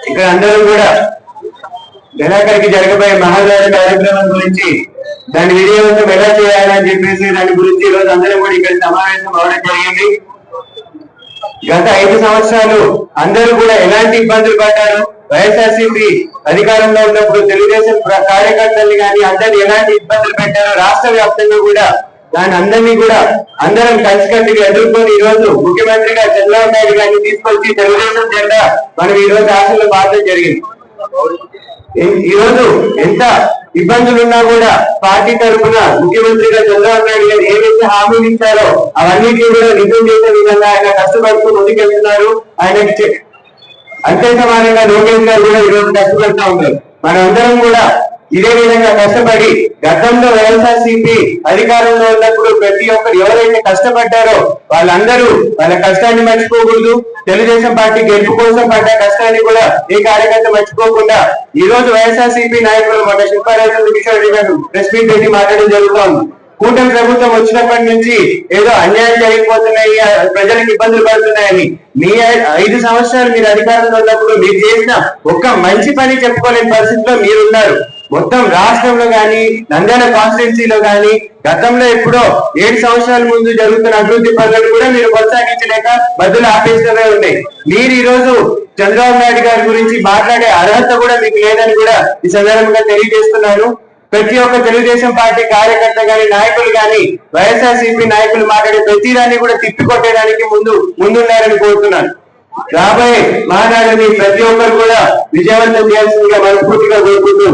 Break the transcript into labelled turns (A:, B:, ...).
A: ఇక్కడ అందరూ కూడా నెలాఖరికి జరగబోయే మహాదారి కార్యక్రమం గురించి దాని విజయవంతం ఎలా చేయాలని చెప్పేసి దాని గురించి ఈరోజు అందరం కూడా ఇక్కడ సమావేశం అవడం జరిగింది. గత 5 సంవత్సరాలు అందరూ కూడా ఎలాంటి ఇబ్బందులు పడ్డారు, వైఎస్ఆర్సీపీ అధికారంలో ఉన్నప్పుడు తెలుగుదేశం కార్యకర్తల్ని కానీ అందరినీ ఎలాంటి ఇబ్బందులు పెట్టారో రాష్ట్ర వ్యాప్తంగా కూడా దాని అందరినీ కూడా అందరం కలిసికట్టుగా ఎదుర్కొని ఈ రోజు ముఖ్యమంత్రిగా చంద్రబాబు నాయుడు గారిని తీసుకొచ్చి తెలుగుదేశం జెండా మనం ఈ రోజు ఆశలు పాడడం జరిగింది. ఈ రోజు ఎంత ఇబ్బందులున్నా కూడా పార్టీ తరఫున ముఖ్యమంత్రిగా చంద్రబాబు నాయుడు గారు ఏవైతే హామీలు ఇచ్చారో అవన్నిటినీ కూడా నిజం చేసే విధంగా ఆయన కష్టపడుతూ ముందుకెళ్తున్నారు. ఆయనకి అంతే సమానంగా లోకేష్ గారు కూడా ఈ రోజు కష్టపడుతూ ఉంటారు. మనందరం కూడా ఇదే విధంగా కష్టపడి గతంలో వైఎస్ఆర్సీపీ అధికారంలో ఉన్నప్పుడు ప్రతి ఒక్కరు ఎవరైతే కష్టపడ్డారో వాళ్ళందరూ వాళ్ళ కష్టాన్ని మర్చిపోకూడదు. తెలుగుదేశం పార్టీ గెలుపు కోసం పడ్డ కష్టాన్ని కూడా ఏ కార్యకర్త మర్చిపోకుండా ఈ రోజు వైఎస్ఆర్సీపీ నాయకులు మన శిల్పారాజు కిషోర్ రెడ్డి గారు ప్రెస్ మీట్ పెట్టి మాట్లాడడం జరుగుతోంది. కూటమి ప్రభుత్వం వచ్చినప్పటి నుంచి ఏదో అన్యాయం జరిగిపోతున్నాయి, ప్రజలకు ఇబ్బందులు పడుతున్నాయని. మీ 5 సంవత్సరాలు మీరు అధికారంలో ఉన్నప్పుడు మీరు చేసిన ఒక్క మంచి పని చెప్పుకోలేని పరిస్థితిలో మీరున్నారు. మొత్తం రాష్ట్రంలో గాని నంద్యాల కాన్స్టిట్యున్సీలో గాని గతంలో ఎప్పుడో 7 సంవత్సరాల ముందు జరుగుతున్న అభివృద్ధి పనులను కూడా మీరు కొనసాగించలేక మధ్యలో ఆపేస్తూనే ఉన్నాయి. మీరు ఈ రోజు చంద్రబాబు నాయుడు గారి గురించి మాట్లాడే అర్హత కూడా మీకు లేదని కూడా ఈ సందర్భంగా తెలియజేస్తున్నాను. ప్రతి ఒక్క తెలుగుదేశం పార్టీ కార్యకర్త గాని నాయకులు గాని వైఎస్ఆర్సీపీ నాయకులు మాట్లాడే ప్రతిదాన్ని కూడా తిప్పికొట్టేదానికి ముందున్నారని కోరుతున్నాను. రాబోయే మహానాడుని ప్రతి ఒక్కరు కూడా విజయవంతం చేయాల్సిందిగా మనస్ఫూర్తిగా కోరుకుంటూ